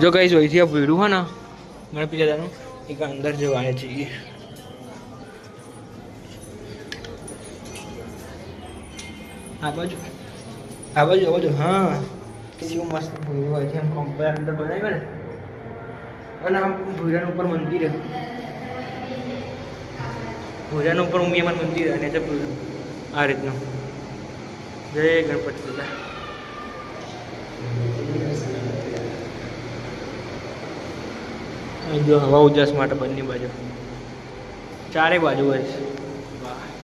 જો કઈ જોઈથી આ ભીડું હોય ને ગણપતિ દાદાનું એક અંદર જવાય છીએ. આ બાજુ હા કેવું મસ્ત ભૂરું હોય છે એમ કમ્પેર અંદર બનાવ્યો ને અને આમ ભૂરાનું ઉપર મંદિર ભૂરાનું ઉપર ઉમિયામાં મંદિર અને આ રીતનું. જય ગણપતિ દાદા. જો હવા ઉજાસ માટે બંને બાજુ ચારે બાજુ હોય છે.